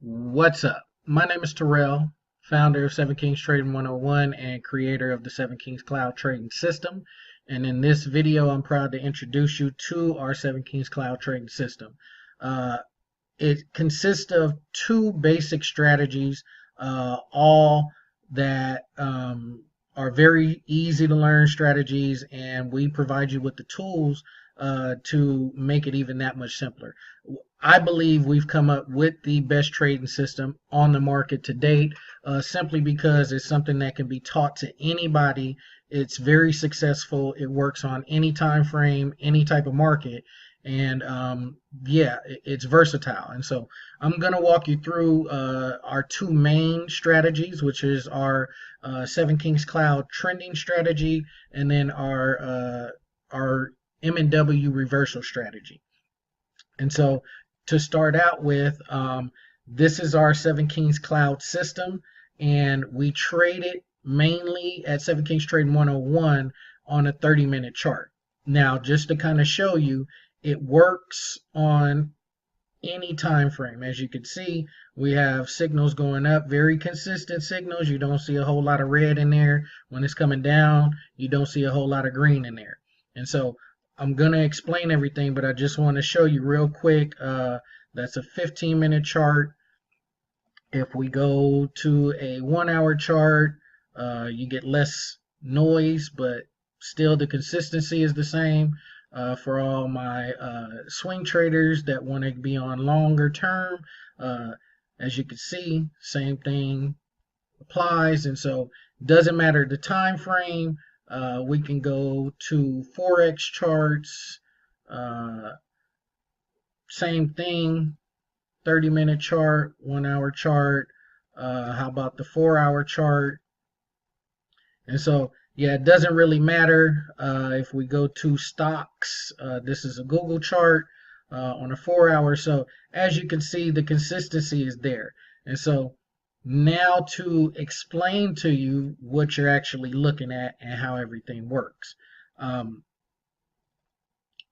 What's up? My name is Terrell, founder of Seven Kingz Trading 101 and creator of the Seven Kingz Cloud Trading System. And in this video, I'm proud to introduce you to our Seven Kingz Cloud Trading System. Uh, it consists of two basic strategies, all that are very easy to learn strategies, and we provide you with the tools to make it even that much simpler. I believe we've come up with the best trading system on the market to date, simply because it's something that can be taught to anybody. It's very successful. It works on any time frame, any type of market, and yeah, it's versatile. And so I'm going to walk you through our two main strategies, which is our Seven Kingz Cloud trending strategy, and then our M&W reversal strategy. And so to start out with, this is our Seven Kingz Cloud system, and we trade it mainly at Seven Kingz Trading 101 on a 30-minute chart. Now, just to kind of show you, it works on any time frame. As you can see, we have signals going up, very consistent signals. You don't see a whole lot of red in there. When it's coming down, you don't see a whole lot of green in there. And so I'm going to explain everything, but I just want to show you real quick. That's a 15-minute chart. If we go to a 1-hour chart, you get less noise, but still the consistency is the same. For all my swing traders that want to be on longer term, as you can see, same thing applies. And so it doesn't matter the time frame. We can go to Forex charts, same thing, 30-minute chart, 1-hour chart. How about the 4-hour chart? And so, yeah, it doesn't really matter. If we go to stocks, this is a Google chart on a 4-hour. So as you can see, the consistency is there. And so now to explain to you what you're actually looking at and how everything works.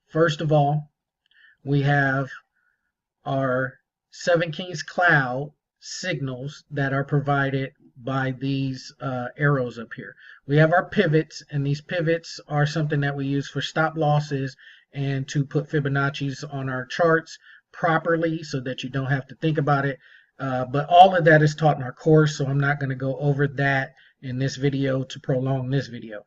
First of all, we have our Seven Kingz Cloud signals that are provided by these arrows up here. We have our pivots, and these pivots are something that we use for stop losses and to put Fibonacci's on our charts properly so that you don't have to think about it. But all of that is taught in our course, so I'm not going to go over that in this video to prolong this video.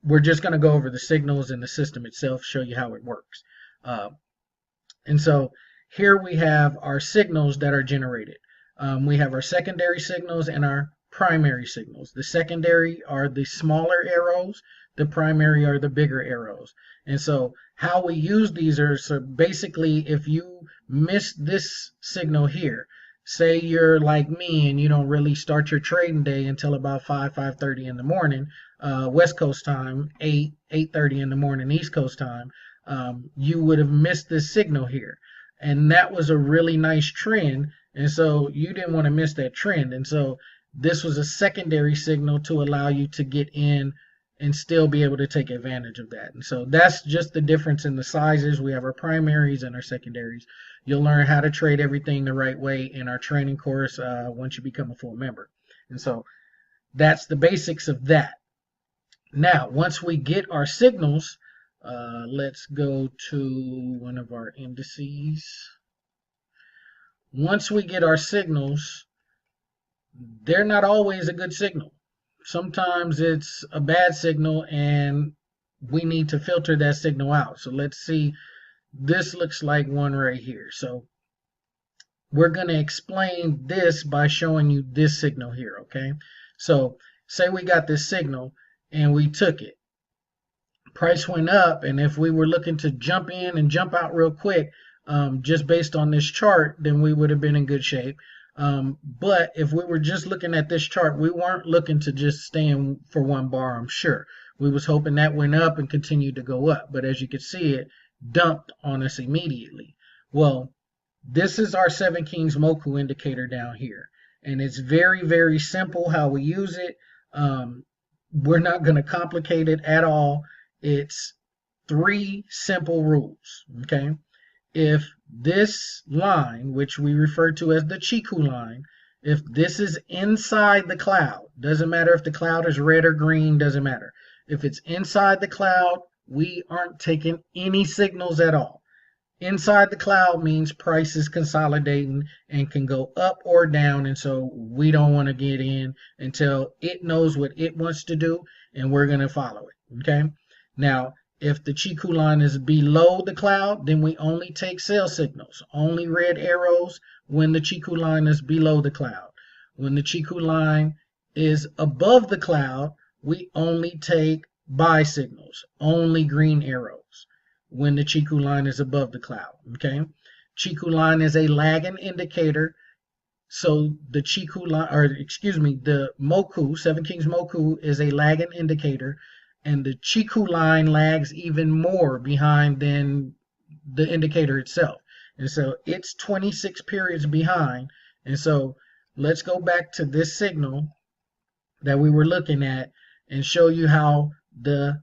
We're just going to go over the signals and the system itself, show you how it works. And so here we have our signals that are generated. We have our secondary signals and our primary signals. The secondary are the smaller arrows. The primary are the bigger arrows. And so how we use these are, so basically if you miss this signal here, say you're like me and you don't really start your trading day until about 5:30 in the morning, West Coast time, 8:30 in the morning East Coast time, you would have missed this signal here. And that was a really nice trend, and so you didn't want to miss that trend. And so this was a secondary signal to allow you to get in and still be able to take advantage of that. And so that's just the difference in the sizes. We have our primaries and our secondaries. You'll learn how to trade everything the right way in our training course once you become a full member. And so that's the basics of that. Now, once we get our signals, let's go to one of our indices. Once we get our signals, they're not always a good signal. Sometimes it's a bad signal and we need to filter that signal out. So let's see, this looks like one right here. So we're going to explain this by showing you this signal here, okay? So say we got this signal and we took it. Price went up, and if we were looking to jump in and jump out real quick, just based on this chart, then we would have been in good shape. But if we were just looking at this chart, we weren't looking to just stay in for one bar, I'm sure. We was hoping that went up and continued to go up. But as you can see, it dumped on us immediately. Well, this is our Seven Kingz Moku indicator down here. And it's very, very simple how we use it. We're not going to complicate it at all. It's 3 simple rules, okay? If this line, which we refer to as the Chiku line, if this is inside the cloud, doesn't matter if the cloud is red or green, doesn't matter. If it's inside the cloud, we aren't taking any signals at all. Inside the cloud means price is consolidating and can go up or down, and so we don't want to get in until it knows what it wants to do, and we're going to follow it. Okay. Now, if the Chiku line is below the cloud, then we only take sell signals, only red arrows when the Chiku line is below the cloud. When the Chiku line is above the cloud, we only take buy signals, only green arrows when the Chiku line is above the cloud. Okay. Chiku line is a lagging indicator. So the Chiku line, or excuse me, the Moku, Seven Kings Moku is a lagging indicator, and the Chiku line lags even more behind than the indicator itself. And so it's 26 periods behind. And so let's go back to this signal that we were looking at and show you how the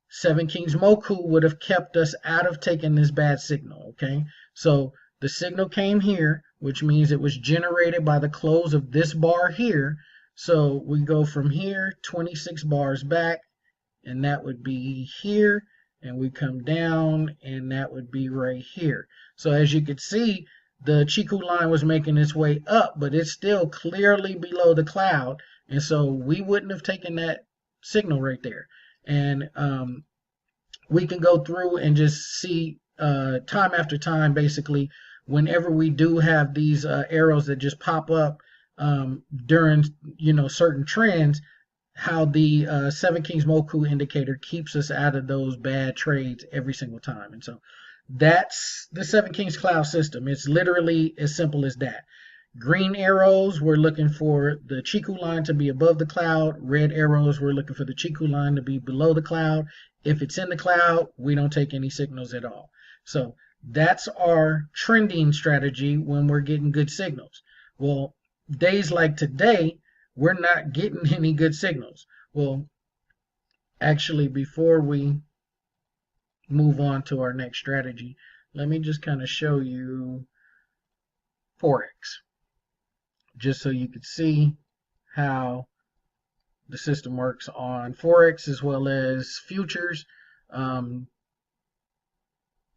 Seven Kings Moku would have kept us out of taking this bad signal. Okay, so the signal came here, which means it was generated by the close of this bar here. So we go from here 26 bars back, and that would be here, and we come down, and that would be right here. So as you can see, the Chiku line was making its way up, but it's still clearly below the cloud, and so we wouldn't have taken that signal right there. And we can go through and just see time after time, basically, whenever we do have these arrows that just pop up during certain trends, how the Seven Kings Moku indicator keeps us out of those bad trades every single time. And so that's the Seven Kings Cloud system. It's literally as simple as that. Green arrows, we're looking for the Chiku line to be above the cloud. Red arrows, we're looking for the Chiku line to be below the cloud. If it's in the cloud, we don't take any signals at all. So that's our trending strategy when we're getting good signals. Well, days like today, we're not getting any good signals. Well, actually, before we move on to our next strategy, let me just kind of show you Forex, just so you could see how the system works on Forex as well as futures.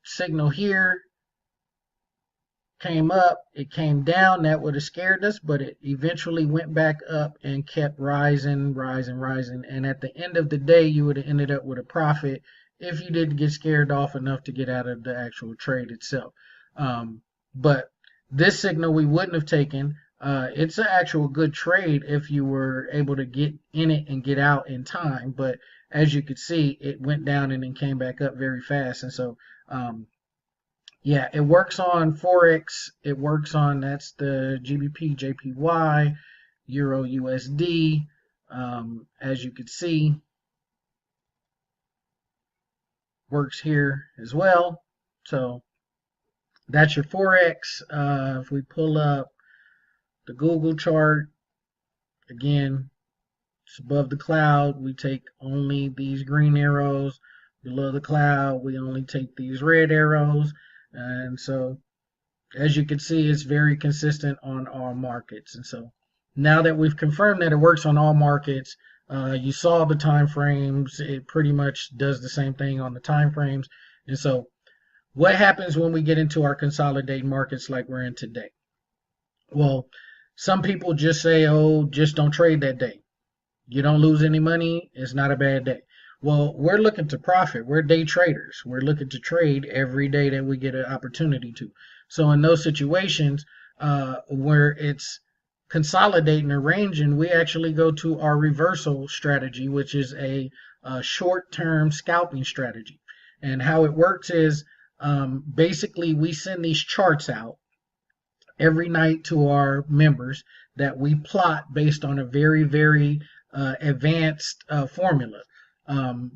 Signal here came up, it came down, that would have scared us, but it eventually went back up and kept rising, and at the end of the day you would have ended up with a profit if you didn't get scared off enough to get out of the actual trade itself. But this signal we wouldn't have taken. It's an actual good trade if you were able to get in it and get out in time, but as you could see, it went down and then came back up very fast. And so yeah, it works on Forex. It works on, that's the GBP, JPY, Euro USD. As you could see, works here as well. So that's your Forex. If we pull up the Google chart, again, it's above the cloud. We take only these green arrows. Below the cloud, we only take these red arrows. And so, as you can see, it's very consistent on all markets. And so, now that we've confirmed that it works on all markets, you saw the time frames. It pretty much does the same thing on the time frames. And so, what happens when we get into our consolidated markets like we're in today? Well, some people just say, oh, just don't trade that day. You don't lose any money, it's not a bad day. Well, we're looking to profit. We're day traders. We're looking to trade every day that we get an opportunity to. So in those situations where it's consolidating or ranging, we actually go to our reversal strategy, which is a short-term scalping strategy. And how it works is basically we send these charts out every night to our members that we plot based on a very, very advanced formula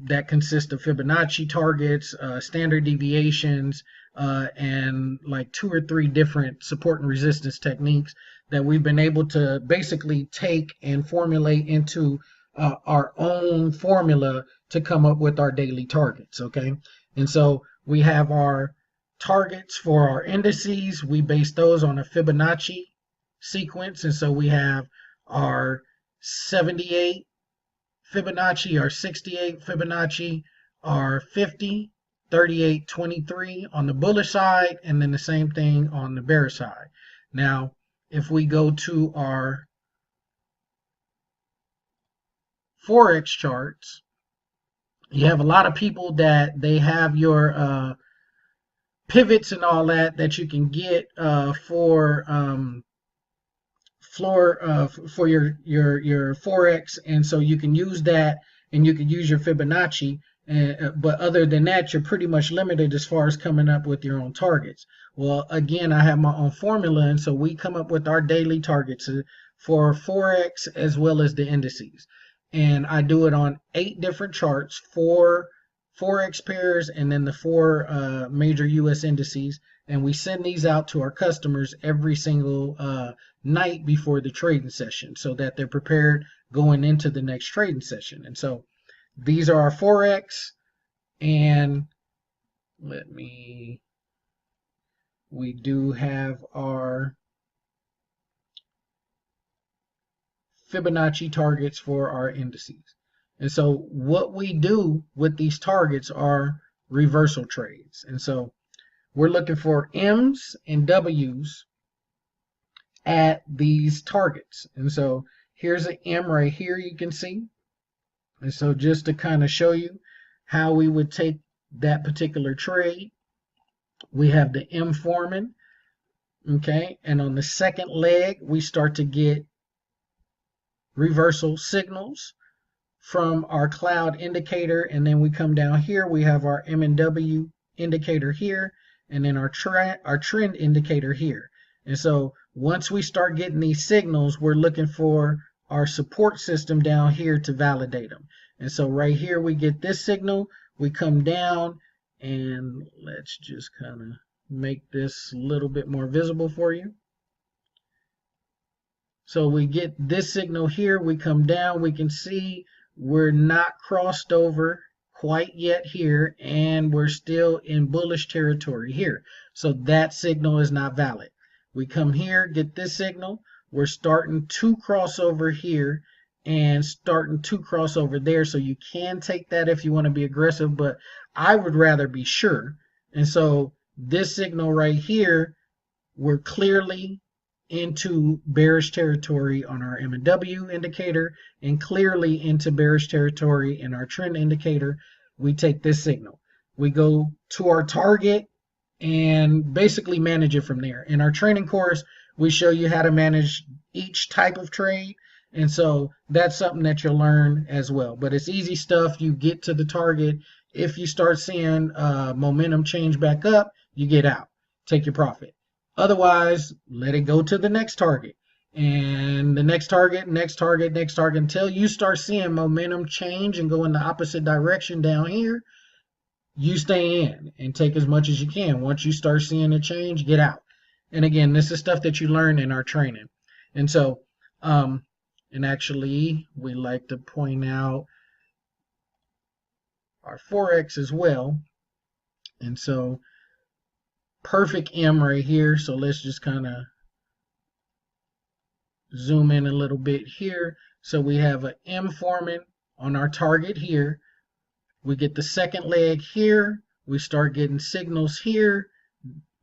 that consists of Fibonacci targets, standard deviations, and like 2 or 3 different support and resistance techniques that we've been able to basically take and formulate into our own formula to come up with our daily targets. Okay, and so we have our targets for our indices, we base those on a Fibonacci sequence. And so we have our 78 Fibonacci, our 68 Fibonacci, our 50, 38, 23 on the bullish side, and then the same thing on the bearish side. Now, if we go to our Forex charts, you have a lot of people that they have your pivots and all that you can get for your Forex, and so you can use that, and you can use your Fibonacci, but other than that, you're pretty much limited as far as coming up with your own targets. Well, again, I have my own formula, and so we come up with our daily targets for Forex as well as the indices, and I do it on 8 different charts, 4 Forex pairs, and then the 4 major US indices, and we send these out to our customers every single night before the trading session so that they're prepared going into the next trading session. And so these are our Forex, and we do have our Fibonacci targets for our indices. And so what we do with these targets are reversal trades. And so we're looking for M's and W's at these targets. And so here's an M right here, you can see. And so just to kind of show you how we would take that particular trade, we have the M forming, okay, and on the second leg we start to get reversal signals from our cloud indicator, and then we come down here, we have our M and W indicator here, and then our trend indicator here. And so once we start getting these signals, we're looking for our support system down here to validate them. And so right here we get this signal, we come down, and let's just kind of make this a little bit more visible for you. So we get this signal here, we come down, we can see we're not crossed over quite yet here, and we're still in bullish territory here. So that signal is not valid. We come here, get this signal, we're starting to cross over here and starting to cross over there. So you can take that if you want to be aggressive, but I would rather be sure. And so this signal right here, we're clearly into bearish territory on our M&W indicator, and clearly into bearish territory in our trend indicator. We take this signal, we go to our target, and basically manage it from there. In our training course, we show you how to manage each type of trade, and so that's something that you'll learn as well. But it's easy stuff. You get to the target. If you start seeing momentum change back up, you get out, take your profit. Otherwise, let it go to the next target, and the next target, next target, next target, until you start seeing momentum change and go in the opposite direction down here. You stay in and take as much as you can. Once you start seeing a change, get out. And again, this is stuff that you learn in our training. And so, and actually, we like to point out our Forex as well. And so, perfect M right here. So let's just kind of zoom in a little bit here. So we have an M forming on our target here. We get the second leg here. We start getting signals here.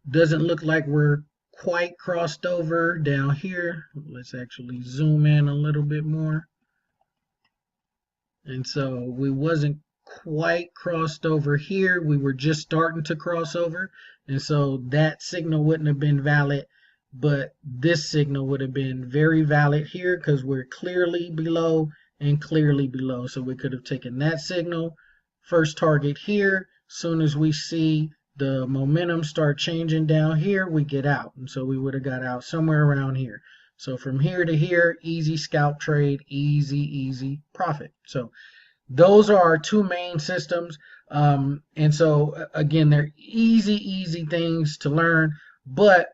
Doesn't look like we're quite crossed over down here. Let's actually zoom in a little bit more. And so we wasn't quite crossed over here. We were just starting to cross over. And so that signal wouldn't have been valid, but this signal would have been very valid here because we're clearly below and clearly below. So we could have taken that signal. First target here, soon as we see the momentum start changing down here, we get out. And so we would have got out somewhere around here. So from here to here, easy scalp trade, easy profit. So those are our 2 main systems. And so again, they're easy things to learn. But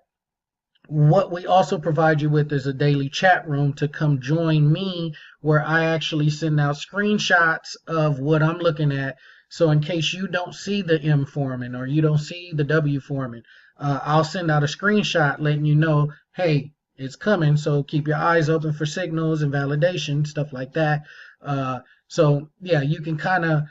what we also provide you with is a daily chat room to come join me, where I actually send out screenshots of what I'm looking at So in case you don't see the M forming or you don't see the W forming, I'll send out a screenshot letting you know, hey, it's coming. So keep your eyes open for signals and validation, stuff like that. So yeah, you can kind of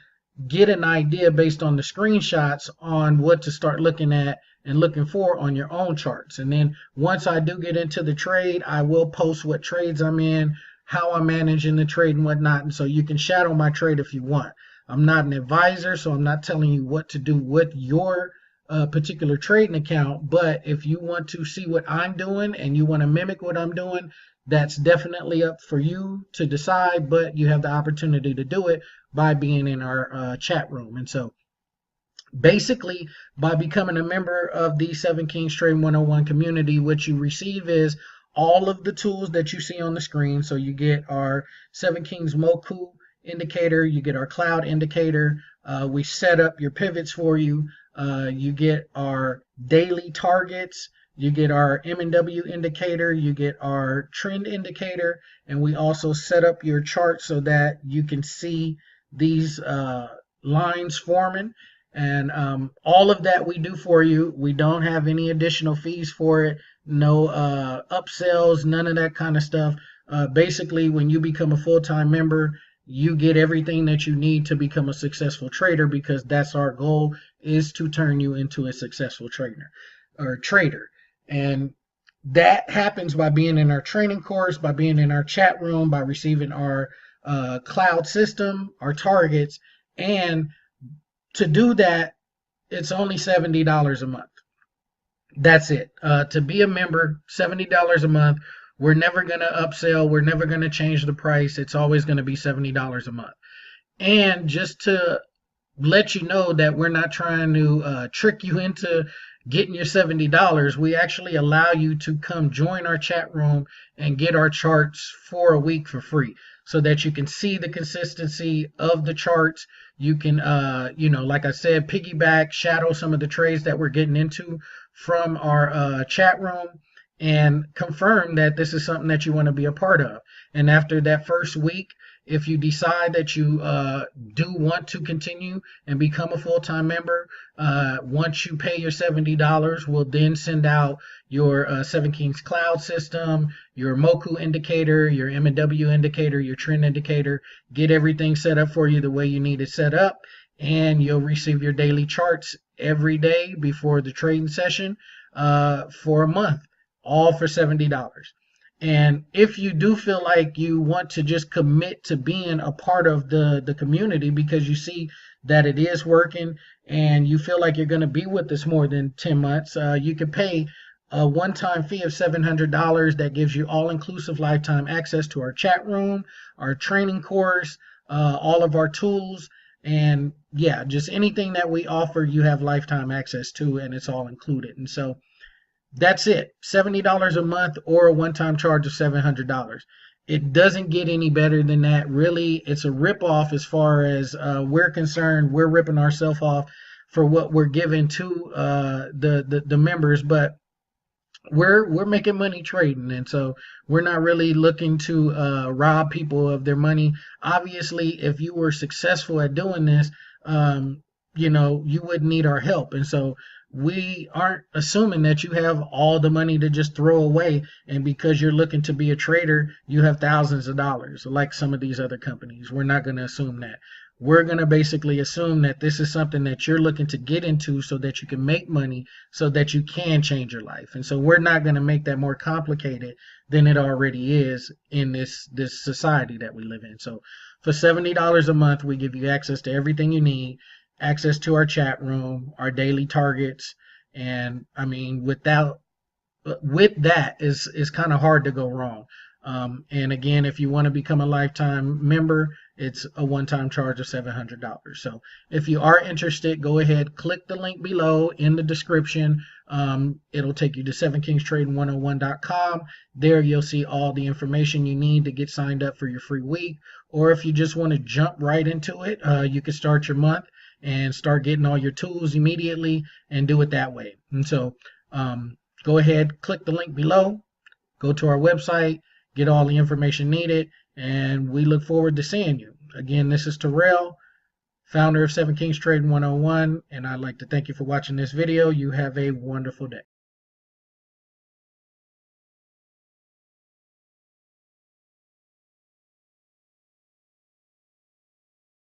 get an idea based on the screenshots on what to start looking at and looking for on your own charts. And then once I do get into the trade, I will post what trades I'm in, how I'm managing the trade and whatnot. And so you can shadow my trade if you want. I'm not an advisor, so I'm not telling you what to do with your particular trading account. But if you want to see what I'm doing and you want to mimic what I'm doing, that's definitely up for you to decide, but you have the opportunity to do it by being in our chat room. And so basically, by becoming a member of the 7 Kings Trading 101 community, what you receive is all of the tools that you see on the screen. So you get our 7 Kings Moku indicator, you get our cloud indicator, we set up your pivots for you, you get our daily targets, you get our M&W indicator, you get our trend indicator, and we also set up your chart so that you can see these lines forming. And all of that we do for you. We don't have any additional fees for it, no upsells, none of that kind of stuff. Basically, when you become a full-time member, you get everything that you need to become a successful trader, because that's our goal, is to turn you into a successful trader. And that happens by being in our training course, by being in our chat room, by receiving our cloud system, our targets. And to do that, it's only $70 a month. That's it. To be a member, $70 a month. We're never going to upsell. We're never going to change the price. It's always going to be $70 a month. And just to let you know that we're not trying to trick you into getting your $70, we actually allow you to come join our chat room and get our charts for a week for free, so that you can see the consistency of the charts. You can, like I said, piggyback, shadow some of the trades that we're getting into from our chat room, and confirm that this is something that you want to be a part of. And after that first week, if you decide that you do want to continue and become a full-time member, once you pay your $70, we'll then send out your 7 Kings Cloud system, your Moku indicator, your M&W indicator, your trend indicator, get everything set up for you the way you need it set up, and you'll receive your daily charts every day before the trading session for a month, all for $70. And if you do feel like you want to just commit to being a part of the community, because you see that it is working and you feel like you're going to be with us more than 10 months, you can pay a one-time fee of $700 that gives you all-inclusive lifetime access to our chat room, our training course, all of our tools, and yeah, just anything that we offer, you have lifetime access to, and it's all included. And so that's it. $70 a month or a one-time charge of $700. It doesn't get any better than that. Really, it's a rip-off as far as we're concerned. We're ripping ourselves off for what we're giving to the members, but we're making money trading, and so we're not really looking to rob people of their money. Obviously, if you were successful at doing this, you wouldn't need our help. And so we aren't assuming that you have all the money to just throw away, and because you're looking to be a trader, you have thousands of dollars like some of these other companies. We're not going to assume that. We're going to basically assume that this is something that you're looking to get into so that you can make money, so that you can change your life. And so we're not going to make that more complicated than it already is in this society that we live in. So for $70 a month, we give you access to everything you need, access to our chat room, our daily targets, and I mean, with that is kind of hard to go wrong. And again, if you want to become a lifetime member, it's a one-time charge of $700. So if you are interested, go ahead, click the link below in the description. It'll take you to 7kingstrading101.com. There you'll see all the information you need to get signed up for your free week. Or if you just want to jump right into it, you can start your month and start getting all your tools immediately and do it that way. And so go ahead, click the link below, go to our website, get all the information needed, and we look forward to seeing you. Again, this is Terrell, founder of 7 Kingz Trading 101, and I'd like to thank you for watching this video. You have a wonderful day.